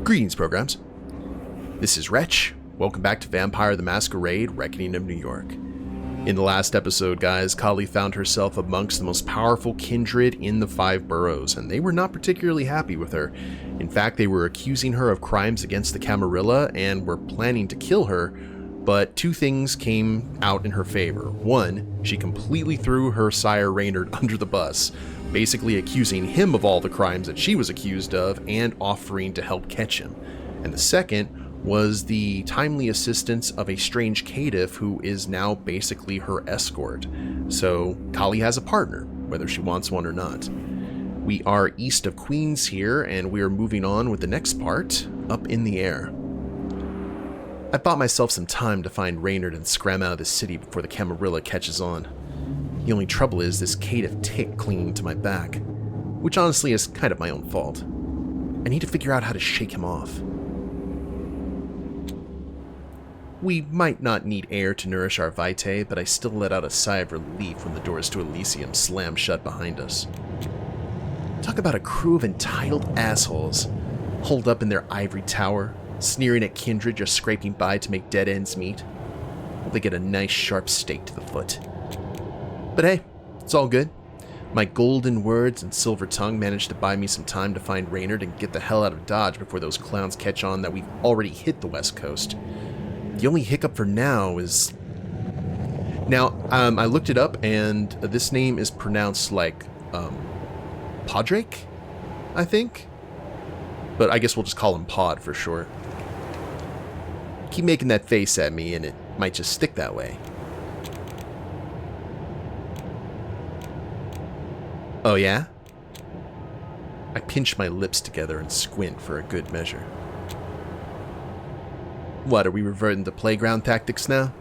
Greetings, programs. This is Wretch. Welcome back to Vampire the Masquerade, Reckoning of New York. In the last episode, guys, Kali found herself amongst the most powerful kindred in the 5 boroughs, and they were not particularly happy with her. In fact, they were accusing her of crimes against the Camarilla and were planning to kill her, but 2 things came out in her favor. 1, she completely threw her sire Reynard under the bus, basically accusing him of all the crimes that she was accused of and offering to help catch him. And the second was the timely assistance of a strange Caitiff who is now basically her escort. So Kali has a partner, whether she wants one or not. We are east of Queens here, and we are moving on with the next part, Up in the Air. I bought myself some time to find Reynard and scram out of the city before the Camarilla catches on. The only trouble is this Caitiff tick clinging to my back, which honestly is kind of my own fault. I need to figure out how to shake him off. We might not need air to nourish our vitae, but I still let out a sigh of relief when the doors to Elysium slammed shut behind us. Talk about a crew of entitled assholes, holed up in their ivory tower, sneering at kindred just scraping by to make dead ends meet. Well, they get a nice sharp stake to the foot. But hey, it's all good. My golden words and silver tongue managed to buy me some time to find Reynard and get the hell out of Dodge before those clowns catch on that we've already hit the West Coast. The only hiccup for now is... Now, I looked it up, and this name is pronounced like, Podrake, I think? But I guess we'll just call him Pod for short. Keep making that face at me, and it might just stick that way. Oh yeah? I pinch my lips together and squint for a good measure. What, are we reverting to playground tactics now?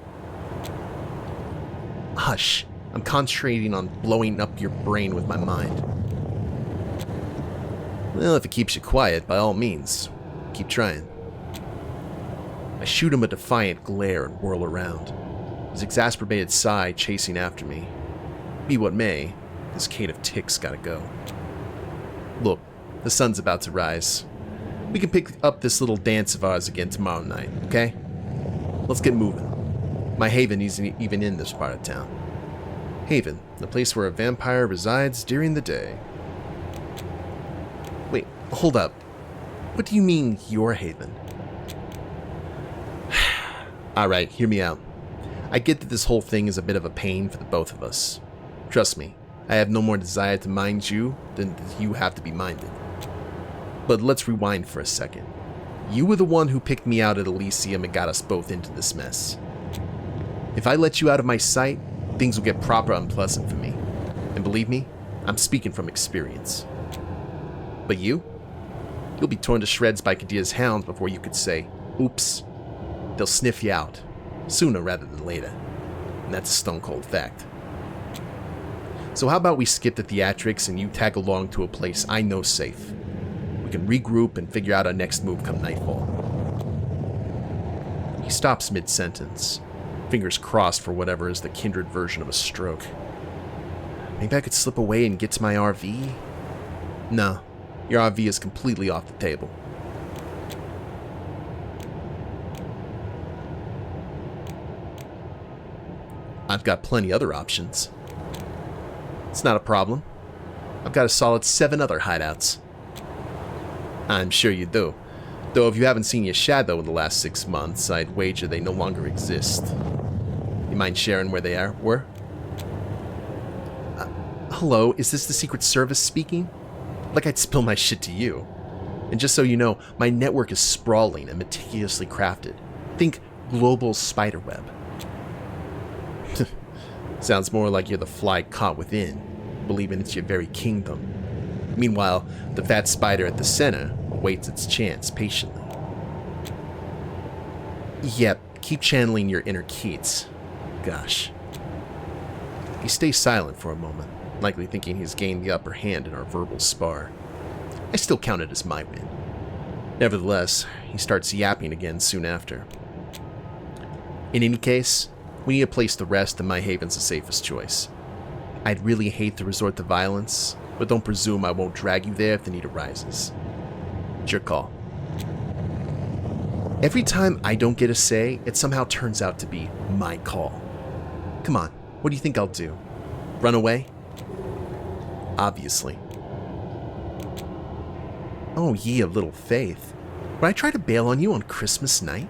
Hush, I'm concentrating on blowing up your brain with my mind. Well, if it keeps you quiet, by all means, keep trying. I shoot him a defiant glare and whirl around, his exasperated sigh chasing after me. Be what may, this Caitiff tick's gotta go. Look, the sun's about to rise. We can pick up this little dance of ours again tomorrow night, okay? Let's get moving. My haven isn't even in this part of town. Haven, the place where a vampire resides during the day. Wait, hold up. What do you mean, your haven? Alright, hear me out. I get that this whole thing is a bit of a pain for the both of us. Trust me, I have no more desire to mind you than you have to be minded. But let's rewind for a second. You were the one who picked me out at Elysium and got us both into this mess. If I let you out of my sight, things will get proper unpleasant for me. And believe me, I'm speaking from experience. But you'll be torn to shreds by Kadia's hounds before you could say, oops. They'll sniff you out, sooner rather than later. And that's a stone cold fact. So how about we skip the theatrics and you tag along to a place I know safe. We can regroup and figure out our next move come nightfall. He stops mid-sentence, fingers crossed for whatever is the kindred version of a stroke. Maybe I could slip away and get to my RV? No, your RV is completely off the table. I've got plenty other options. It's not a problem. I've got a solid 7 other hideouts. I'm sure you do. Though if you haven't seen your shadow in the last 6 months, I'd wager they no longer exist. You mind sharing where they were? Hello, is this the Secret Service speaking? Like I'd spill my shit to you. And just so you know, my network is sprawling and meticulously crafted. Think global spiderweb. Sounds more like you're the fly caught within, believing it's your very kingdom. Meanwhile, the fat spider at the center waits its chance patiently. Yep, keep channeling your inner Keats. Gosh. He stays silent for a moment, likely thinking he's gained the upper hand in our verbal spar. I still count it as my win. Nevertheless, he starts yapping again soon after. In any case, we need a place to rest, and my haven's the safest choice. I'd really hate to resort to violence, but don't presume I won't drag you there if the need arises. It's your call. Every time I don't get a say, it somehow turns out to be my call. Come on, what do you think I'll do? Run away? Obviously. Oh, ye of little faith. Would I try to bail on you on Christmas night?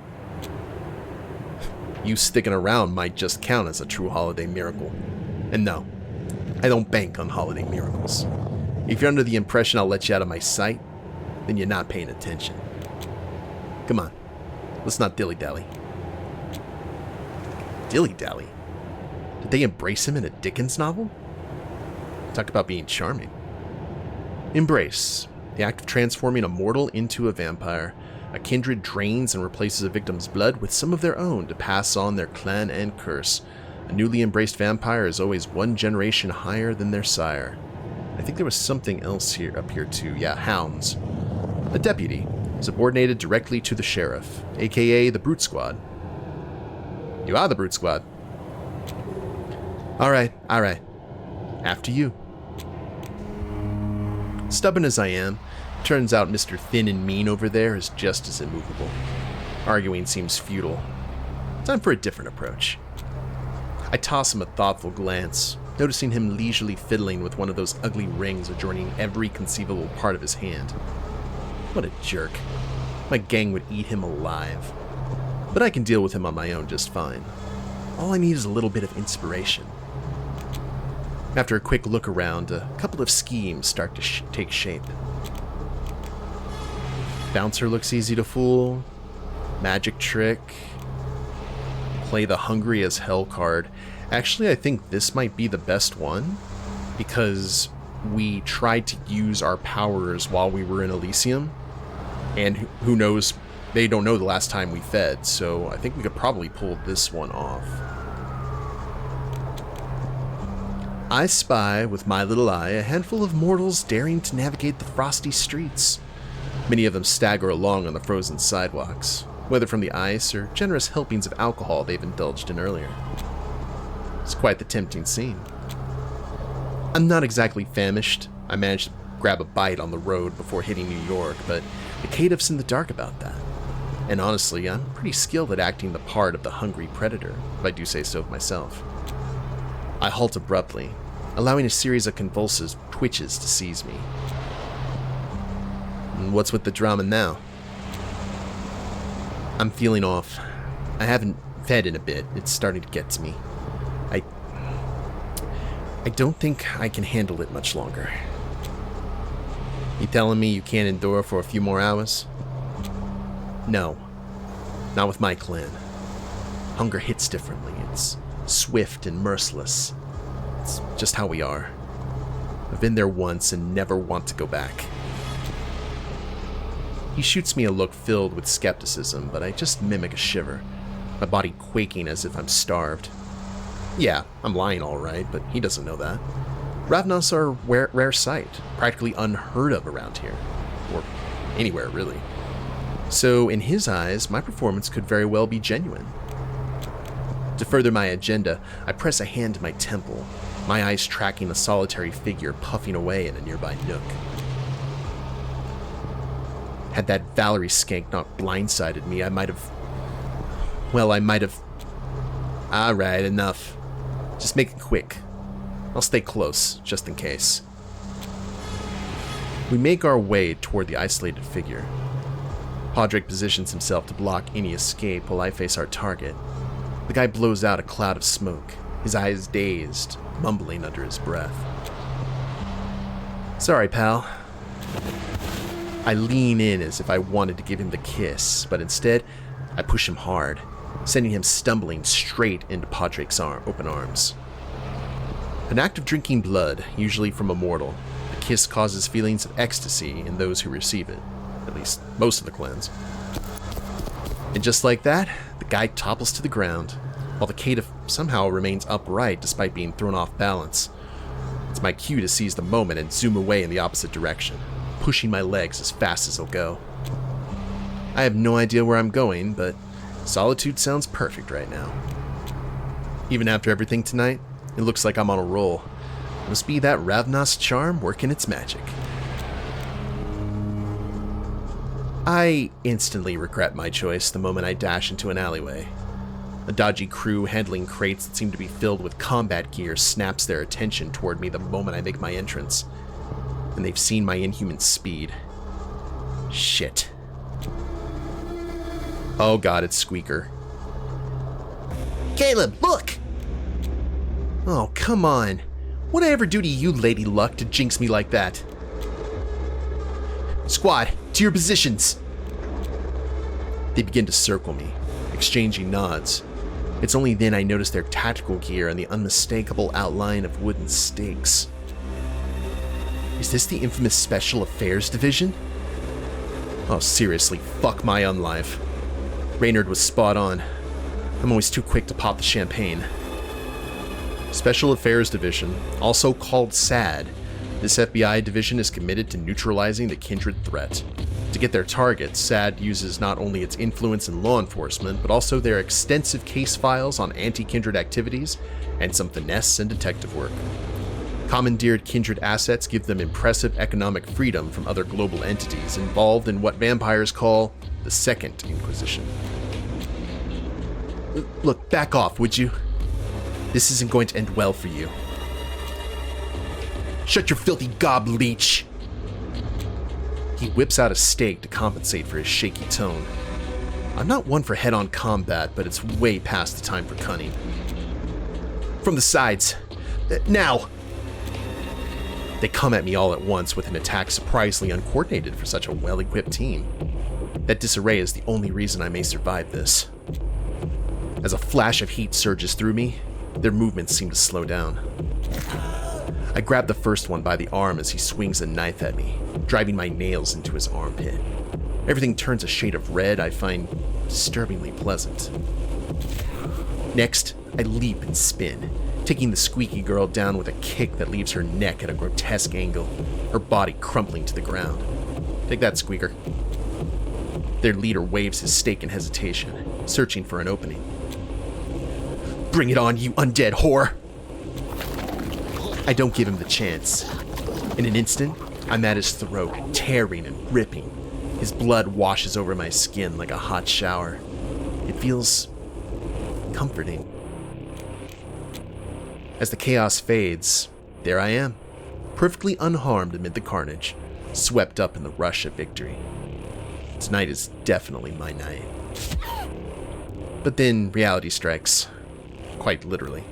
You sticking around might just count as a true holiday miracle. And no, I don't bank on holiday miracles. If you're under the impression I'll let you out of my sight, then you're not paying attention. Come on, let's not dilly-dally. Dilly-dally? Did they embrace him in a Dickens novel? Talk about being charming. Embrace, the act of transforming a mortal into a vampire. A kindred drains and replaces a victim's blood with some of their own to pass on their clan and curse. A newly embraced vampire is always one generation higher than their sire. I think there was something else up here too. Yeah, hounds. A deputy, subordinated directly to the sheriff, aka the Brute Squad. You are the Brute Squad. Alright. After you. Stubborn as I am, turns out Mr. Thin and Mean over there is just as immovable. Arguing seems futile. Time for a different approach. I toss him a thoughtful glance, noticing him leisurely fiddling with one of those ugly rings adjoining every conceivable part of his hand. What a jerk. My gang would eat him alive. But I can deal with him on my own just fine. All I need is a little bit of inspiration. After a quick look around, a couple of schemes start to take shape. Bouncer looks easy to fool. Magic trick. Play the hungry as hell card. Actually, I think this might be the best one, because we tried to use our powers while we were in Elysium, and who knows, they don't know the last time we fed, so I think we could probably pull this one off. I spy with my little eye a handful of mortals daring to navigate the frosty streets. Many of them stagger along on the frozen sidewalks, whether from the ice or generous helpings of alcohol they've indulged in earlier. It's quite the tempting scene. I'm not exactly famished. I managed to grab a bite on the road before hitting New York, but the Caitiff's in the dark about that. And honestly, I'm pretty skilled at acting the part of the hungry predator, if I do say so myself. I halt abruptly, allowing a series of convulsive twitches to seize me. And what's with the drama now? I'm feeling off. I haven't fed in a bit. It's starting to get to me. I don't think I can handle it much longer. You telling me you can't endure for a few more hours? No. Not with my clan. Hunger hits differently. It's swift and merciless. It's just how we are. I've been there once and never want to go back. He shoots me a look filled with skepticism, but I just mimic a shiver, my body quaking as if I'm starved. Yeah, I'm lying all right, but he doesn't know that. Ravnos are a rare sight, practically unheard of around here. Or anywhere, really. So, in his eyes, my performance could very well be genuine. To further my agenda, I press a hand to my temple, my eyes tracking a solitary figure puffing away in a nearby nook. Had that Valerie skank not blindsided me, I might have... Alright, enough. Just make it quick. I'll stay close, just in case. We make our way toward the isolated figure. Podrick positions himself to block any escape while I face our target. The guy blows out a cloud of smoke, his eyes dazed, mumbling under his breath. Sorry, pal. I lean in as if I wanted to give him the kiss, but instead, I push him hard, sending him stumbling straight into Podrick's open arms. An act of drinking blood, usually from a mortal, the kiss causes feelings of ecstasy in those who receive it, at least most of the clans. And just like that, the guy topples to the ground, while the Caitiff somehow remains upright despite being thrown off balance. It's my cue to seize the moment and zoom away in the opposite direction, pushing my legs as fast as they'll go. I have no idea where I'm going, but solitude sounds perfect right now. Even after everything tonight, it looks like I'm on a roll. It must be that Ravnos charm working its magic. I instantly regret my choice the moment I dash into an alleyway. A dodgy crew handling crates that seem to be filled with combat gear snaps their attention toward me the moment I make my entrance, and they've seen my inhuman speed. Shit. Oh god, it's Squeaker. Caleb, look! Oh, come on. What'd I ever do to you, Lady Luck, to jinx me like that? Squad, to your positions! They begin to circle me, exchanging nods. It's only then I notice their tactical gear and the unmistakable outline of wooden stakes. Is this the infamous Special Affairs Division? Oh, seriously, fuck my unlife. Reynard was spot on. I'm always too quick to pop the champagne. Special Affairs Division, also called SAD. This FBI division is committed to neutralizing the kindred threat. To get their targets, SAD uses not only its influence in law enforcement, but also their extensive case files on anti-kindred activities and some finesse and detective work. Commandeered kindred assets give them impressive economic freedom from other global entities involved in what vampires call the Second Inquisition. Look, back off, would you? This isn't going to end well for you. Shut your filthy gob, leech! He whips out a stake to compensate for his shaky tone. I'm not one for head-on combat, but it's way past the time for cunning. From the sides. Now! They come at me all at once with an attack surprisingly uncoordinated for such a well-equipped team. That disarray is the only reason I may survive this. As a flash of heat surges through me, their movements seem to slow down. I grab the first one by the arm as he swings a knife at me, driving my nails into his armpit. Everything turns a shade of red I find disturbingly pleasant. Next, I leap and spin, taking the squeaky girl down with a kick that leaves her neck at a grotesque angle, her body crumpling to the ground. Take that, Squeaker. Their leader waves his stake in hesitation, searching for an opening. Bring it on, you undead whore! I don't give him the chance. In an instant, I'm at his throat, tearing and ripping. His blood washes over my skin like a hot shower. It feels comforting. As the chaos fades, there I am, perfectly unharmed amid the carnage, swept up in the rush of victory. Tonight is definitely my night. But then reality strikes, quite literally.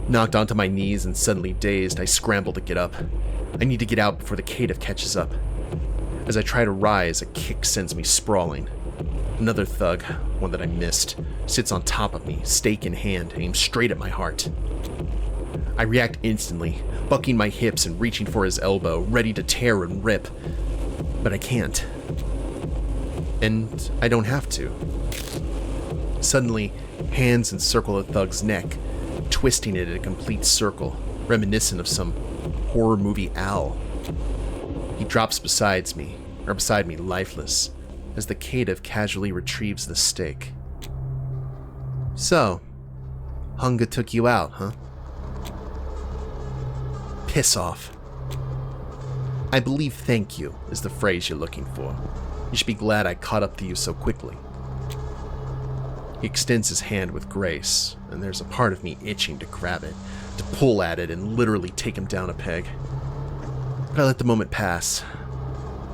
Knocked onto my knees and suddenly dazed, I scramble to get up. I need to get out before the Caitiff catches up. As I try to rise, a kick sends me sprawling. Another thug, one that I missed, sits on top of me, stake in hand, aimed straight at my heart. I react instantly, bucking my hips and reaching for his elbow, ready to tear and rip. But I can't. And I don't have to. Suddenly, hands encircle the thug's neck, twisting it in a complete circle, reminiscent of some horror movie owl. He drops beside me, lifeless, as the Caitiff casually retrieves the stake. So, hunger took you out, huh? Piss off. I believe thank you is the phrase you're looking for. You should be glad I caught up to you so quickly. He extends his hand with grace, and there's a part of me itching to grab it, to pull at it and literally take him down a peg. But I let the moment pass.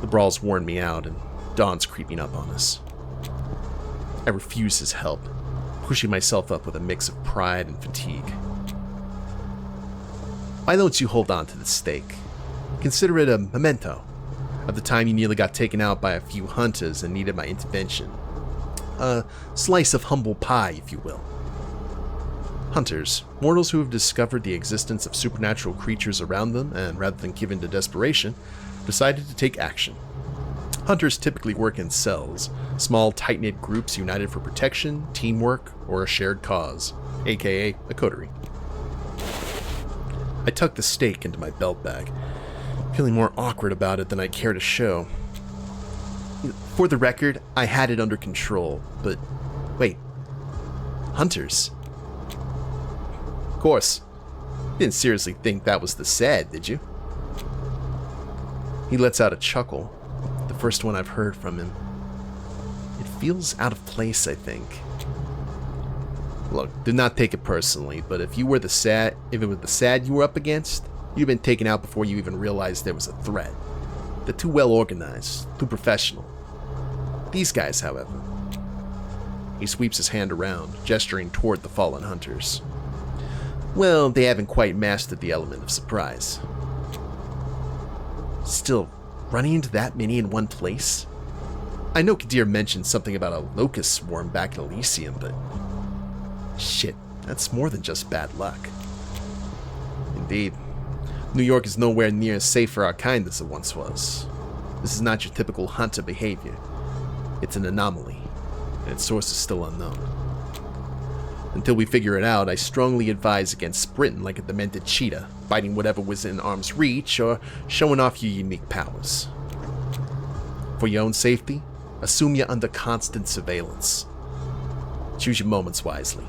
The brawl's worn me out, and dawn's creeping up on us. I refuse his help, pushing myself up with a mix of pride and fatigue. Why don't you hold on to the stake? Consider it a memento of the time you nearly got taken out by a few hunters and needed my intervention. A slice of humble pie, if you will. Hunters, mortals who have discovered the existence of supernatural creatures around them and, rather than give in to desperation, decided to take action. Hunters typically work in cells, small tight-knit groups united for protection, teamwork, or a shared cause, aka a coterie. I tucked the stake into my belt bag, feeling more awkward about it than I care to show. For the record, I had it under control, but wait, hunters? Of course. You didn't seriously think that was the SAD, did you? He lets out a chuckle, the first one I've heard from him. It feels out of place, I think. Look, do not take it personally, but if it was the sad you were up against, you'd been taken out before you even realized there was a threat. They're too well organized, too professional. These guys, however. He sweeps his hand around, gesturing toward the fallen hunters. Well, they haven't quite mastered the element of surprise. Still, running into that many in one place? I know Kadir mentioned something about a locust swarm back in Elysium, but shit, that's more than just bad luck. Indeed, New York is nowhere near as safe for our kind as it once was. This is not your typical hunter behavior. It's an anomaly, and its source is still unknown. Until we figure it out, I strongly advise against sprinting like a demented cheetah, biting whatever was in arm's reach, or showing off your unique powers. For your own safety, assume you're under constant surveillance. Choose your moments wisely.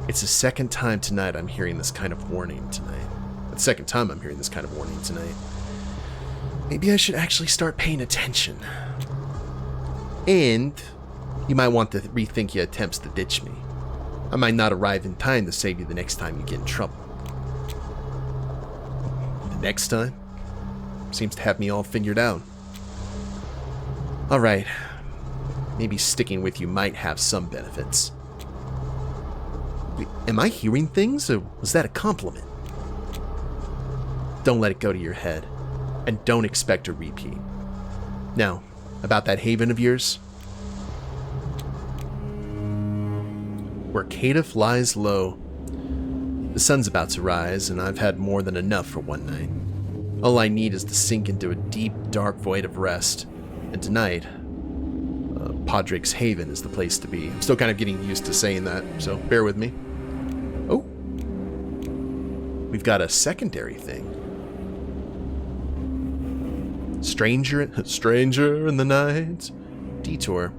It's the second time tonight I'm hearing this kind of warning tonight. The second time I'm hearing this kind of warning tonight. Maybe I should actually start paying attention. And you might want to rethink your attempts to ditch me. I might not arrive in time to save you the next time you get in trouble. The next time? Seems to have me all figured out. Alright. Maybe sticking with you might have some benefits. Wait, am I hearing things, or was that a compliment? Don't let it go to your head, and don't expect a repeat. Now, about that haven of yours? Where Caitiff lies low. The sun's about to rise, and I've had more than enough for one night. All I need is to sink into a deep, dark void of rest. And tonight, Podrick's Haven is the place to be. I'm still kind of getting used to saying that, so bear with me. Oh. We've got a secondary thing. Stranger in the night. Detour.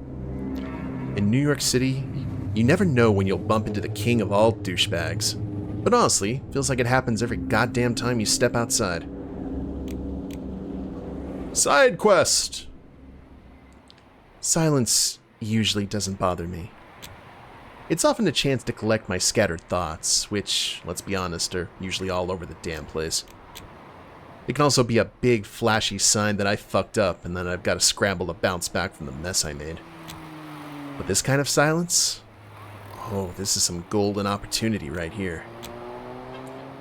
In New York City, you never know when you'll bump into the king of all douchebags. But honestly, feels like it happens every goddamn time you step outside. Side quest! Silence usually doesn't bother me. It's often a chance to collect my scattered thoughts, which, let's be honest, are usually all over the damn place. It can also be a big, flashy sign that I fucked up and then I've got to scramble to bounce back from the mess I made. But this kind of silence? Oh, this is some golden opportunity right here.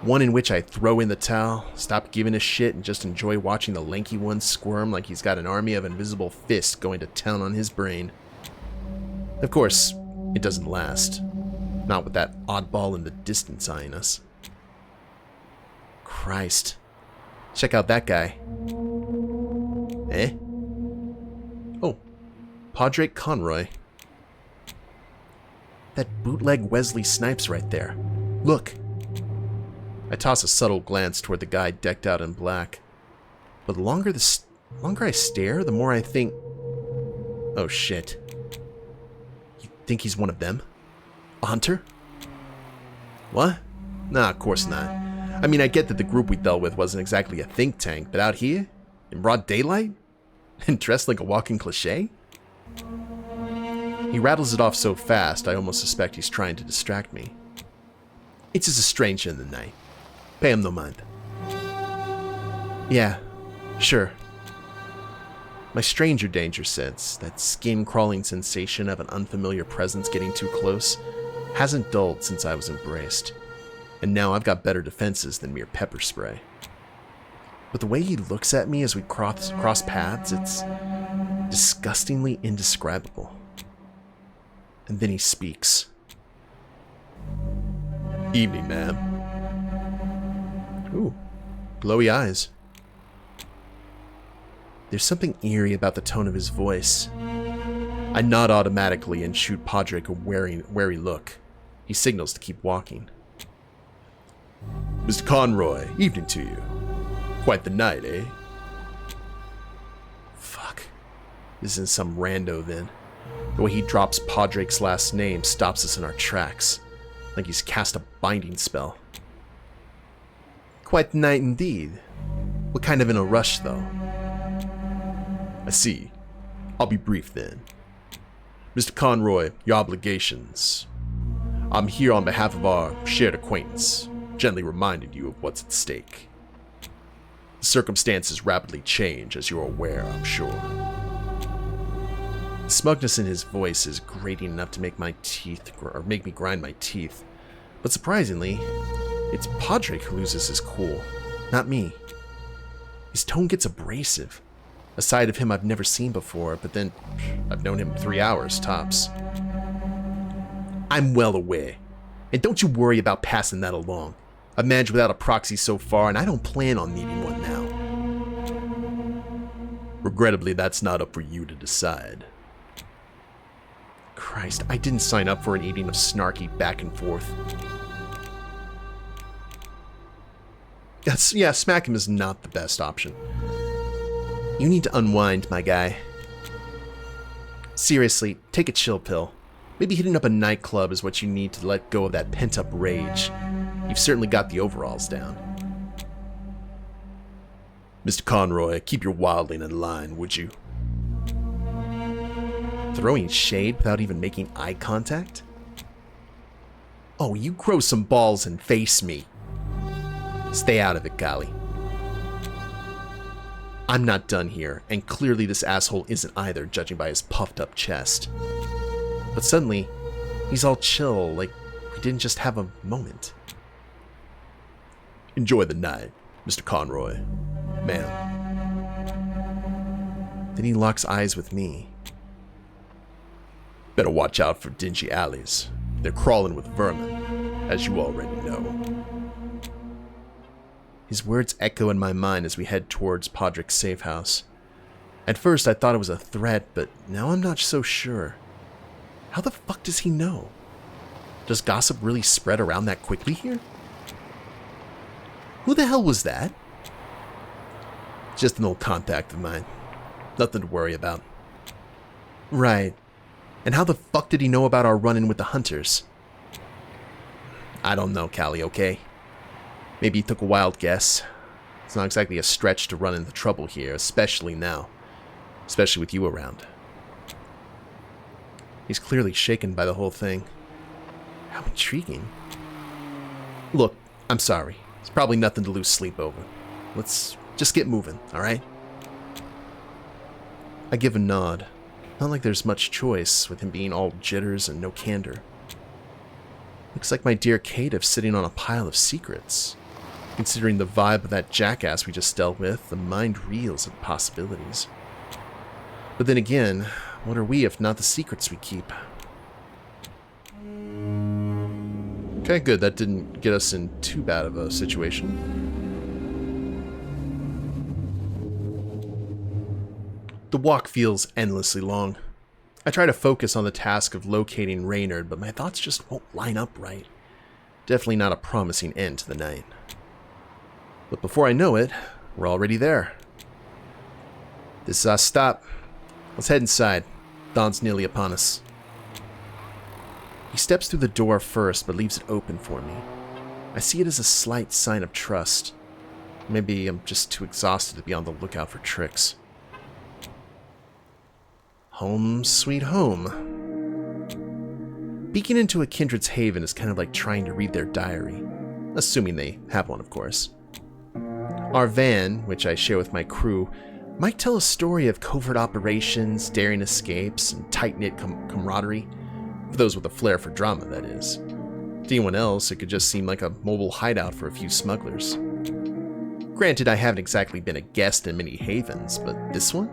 One in which I throw in the towel, stop giving a shit, and just enjoy watching the lanky one squirm like he's got an army of invisible fists going to town on his brain. Of course, it doesn't last. Not with that oddball in the distance eyeing us. Christ. Check out that guy. Eh? Oh, Podrick Conroy. That bootleg Wesley Snipes right there. Look. I toss a subtle glance toward the guy decked out in black. But the longer I stare, the more I think, oh shit. You think he's one of them? A hunter? What? Nah, of course not. I mean, I get that the group we dealt with wasn't exactly a think tank, but out here? In broad daylight? And dressed like a walking cliché? He rattles it off so fast, I almost suspect he's trying to distract me. It's just a stranger in the night. Pay him no mind. Yeah, sure. My stranger danger sense, that skin-crawling sensation of an unfamiliar presence getting too close, hasn't dulled since I was embraced. And now I've got better defenses than mere pepper spray. But the way he looks at me as we cross paths, it's disgustingly indescribable. And then he speaks. Evening, ma'am. Ooh, glowy eyes. There's something eerie about the tone of his voice. I nod automatically and shoot Podrick a wary look. He signals to keep walking. Mr. Conroy, evening to you. Quite the night, eh? Fuck. This isn't some rando then. The way he drops Podrick's last name stops us in our tracks. Like he's cast a binding spell. Quite the night indeed. We're kind of in a rush, though. see. I'll be brief then. Mr. Conroy, your obligations. I'm here on behalf of our shared acquaintance, gently reminding you of what's at stake. The circumstances rapidly change, as you're aware, I'm sure. The smugness in his voice is grating enough to make me grind my teeth. But surprisingly, it's Padraig who loses his cool, not me. His tone gets abrasive, a side of him I've never seen before, but then I've known him 3 hours, tops. I'm well aware, and don't you worry about passing that along. I've managed without a proxy so far, and I don't plan on needing one now. Regrettably, that's not up for you to decide. Christ, I didn't sign up for an evening of snarky back and forth. Yeah, smack him is not the best option. You need to unwind, my guy. Seriously, take a chill pill. Maybe hitting up a nightclub is what you need to let go of that pent-up rage. You've certainly got the overalls down. Mr. Conroy, keep your wildling in line, would you? Throwing shade without even making eye contact? Oh, you grow some balls and face me. Stay out of it, Golly. I'm not done here, and clearly this asshole isn't either, judging by his puffed up chest. But suddenly, he's all chill, like we didn't just have a moment. Enjoy the night, Mr. Conroy. Ma'am. Then he locks eyes with me. Better watch out for dingy alleys. They're crawling with vermin, as you already know. His words echo in my mind as we head towards Padraig's safe house. At first I thought it was a threat, but now I'm not so sure. How the fuck does he know? Does gossip really spread around that quickly here? Who the hell was that? Just an old contact of mine. Nothing to worry about. Right. And how the fuck did he know about our run-in with the hunters? I don't know, Callie, okay? Maybe he took a wild guess. It's not exactly a stretch to run into trouble here, especially now. Especially with you around. He's clearly shaken by the whole thing. How intriguing. Look, I'm sorry. It's probably nothing to lose sleep over. Let's just get moving, alright? I give a nod. Not like there's much choice, with him being all jitters and no candor. Looks like my dear Caitiff sitting on a pile of secrets. Considering the vibe of that jackass we just dealt with, the mind reels at possibilities. But then again, what are we if not the secrets we keep? Okay, good. That didn't get us in too bad of a situation. The walk feels endlessly long. I try to focus on the task of locating Reynard, but my thoughts just won't line up right. Definitely not a promising end to the night. But before I know it, we're already there. This is our stop. Let's head inside. Dawn's nearly upon us. He steps through the door first, but leaves it open for me. I see it as a slight sign of trust. Maybe I'm just too exhausted to be on the lookout for tricks. Home sweet home. Peeking into a kindred's haven is kind of like trying to read their diary. Assuming they have one, of course. Our van, which I share with my crew, might tell a story of covert operations, daring escapes, and tight-knit camaraderie. For those with a flair for drama, that is. To anyone else, it could just seem like a mobile hideout for a few smugglers. Granted, I haven't exactly been a guest in many havens, but this one?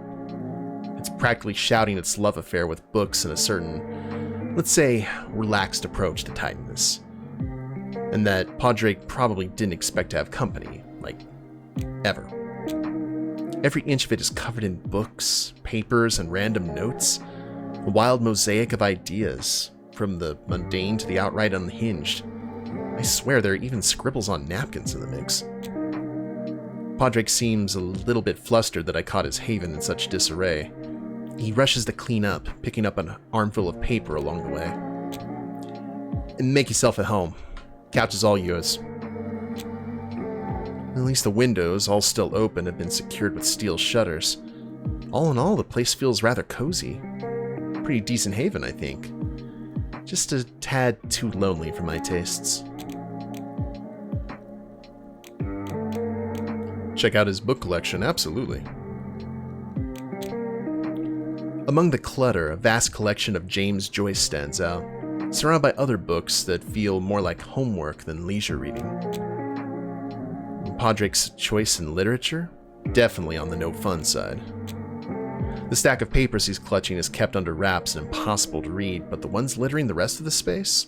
It's practically shouting its love affair with books and a certain, let's say, relaxed approach to tightness. And that Padraig probably didn't expect to have company, like, ever. Every inch of it is covered in books, papers, and random notes. A wild mosaic of ideas, from the mundane to the outright unhinged. I swear there are even scribbles on napkins in the mix. Padraig seems a little bit flustered that I caught his haven in such disarray. He rushes to clean up, picking up an armful of paper along the way. And make yourself at home. Couch is all yours. At least the windows, all still open, have been secured with steel shutters. All in all, the place feels rather cozy. Pretty decent haven, I think. Just a tad too lonely for my tastes. Check out his book collection, absolutely. Among the clutter, a vast collection of James Joyce stands out, surrounded by other books that feel more like homework than leisure reading. Podrick's choice in literature? Definitely on the no fun side. The stack of papers he's clutching is kept under wraps and impossible to read, but the ones littering the rest of the space?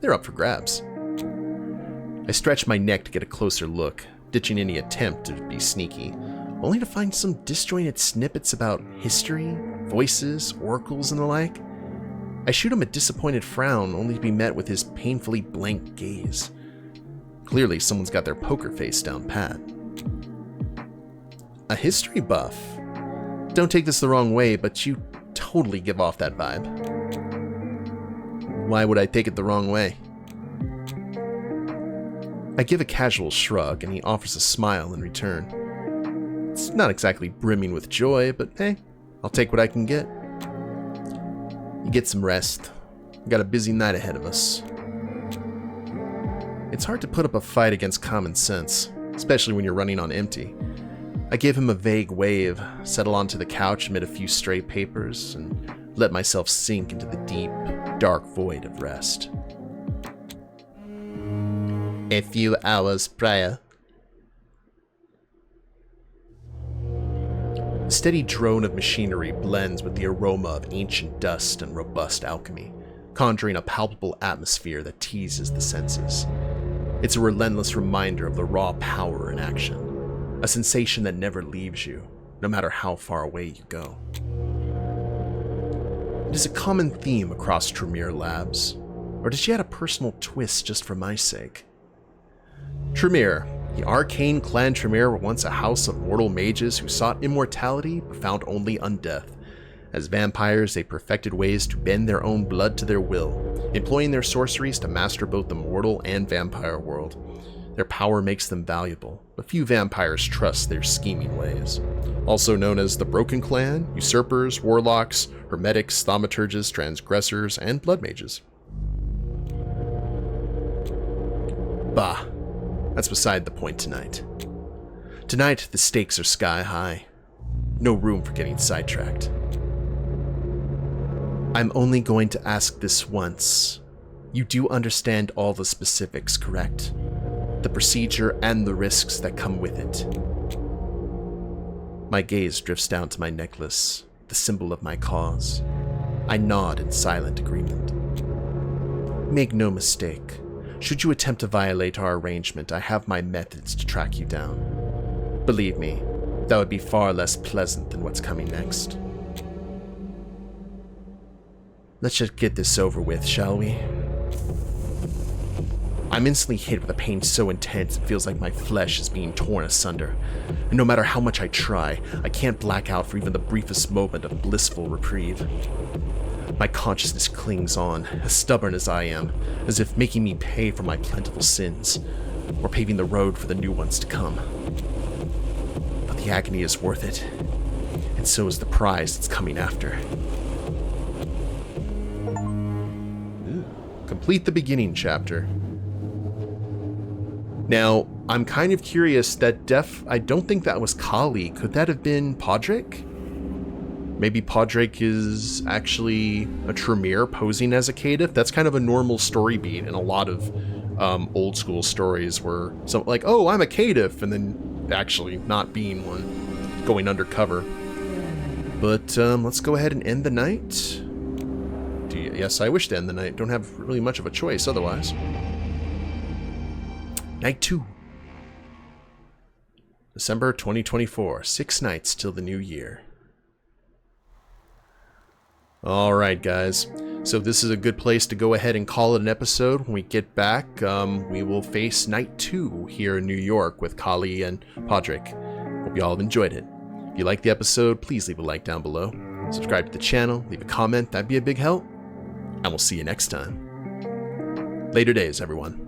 They're up for grabs. I stretch my neck to get a closer look, ditching any attempt to be sneaky, only to find some disjointed snippets about history, voices, oracles, and the like. I shoot him a disappointed frown, only to be met with his painfully blank gaze. Clearly, someone's got their poker face down pat. A history buff? Don't take this the wrong way, but you totally give off that vibe. Why would I take it the wrong way? I give a casual shrug, and he offers a smile in return. It's not exactly brimming with joy, but hey, I'll take what I can get. You get some rest. We got a busy night ahead of us. It's hard to put up a fight against common sense, especially when you're running on empty. I give him a vague wave, settle onto the couch amid a few stray papers, and let myself sink into the deep, dark void of rest. A few hours prior. The steady drone of machinery blends with the aroma of ancient dust and robust alchemy, conjuring a palpable atmosphere that teases the senses. It's a relentless reminder of the raw power in action. A sensation that never leaves you, no matter how far away you go. It is a common theme across Tremere labs, or did she add a personal twist just for my sake? Tremere, the arcane clan Tremere were once a house of mortal mages who sought immortality but found only undeath. As vampires, they perfected ways to bend their own blood to their will, employing their sorceries to master both the mortal and vampire world. Their power makes them valuable, but few vampires trust their scheming ways. Also known as the Broken Clan, usurpers, warlocks, hermetics, thaumaturges, transgressors, and blood mages. Bah, that's beside the point tonight. Tonight, the stakes are sky high. No room for getting sidetracked. I'm only going to ask this once. You do understand all the specifics, correct? The procedure and the risks that come with it. My gaze drifts down to my necklace, the symbol of my cause. I nod in silent agreement. Make no mistake, should you attempt to violate our arrangement, I have my methods to track you down. Believe me, that would be far less pleasant than what's coming next. Let's just get this over with, shall we? I'm instantly hit with a pain so intense it feels like my flesh is being torn asunder. And no matter how much I try, I can't black out for even the briefest moment of blissful reprieve. My consciousness clings on, as stubborn as I am, as if making me pay for my plentiful sins, or paving the road for the new ones to come. But the agony is worth it, and so is the prize that's coming after. Complete the beginning chapter. Now, I'm kind of curious that I don't think that was Kali. Could that have been Podrick? Maybe Podrick is actually a Tremere posing as a Caitiff? That's kind of a normal story beat in a lot of old school stories where something like, oh, I'm a Caitiff, and then actually not being one, going undercover. But let's go ahead and end the night. Yes, I wish to end the night. Don't have really much of a choice otherwise. Night 2. December 2024. 6 nights till the new year. Alright, guys. So this is a good place to go ahead and call it an episode. When we get back, we will face Night 2 here in New York with Kali and Podrick. Hope you all have enjoyed it. If you liked the episode, please leave a like down below. Subscribe to the channel, leave a comment, that'd be a big help. And we'll see you next time. Later days, everyone.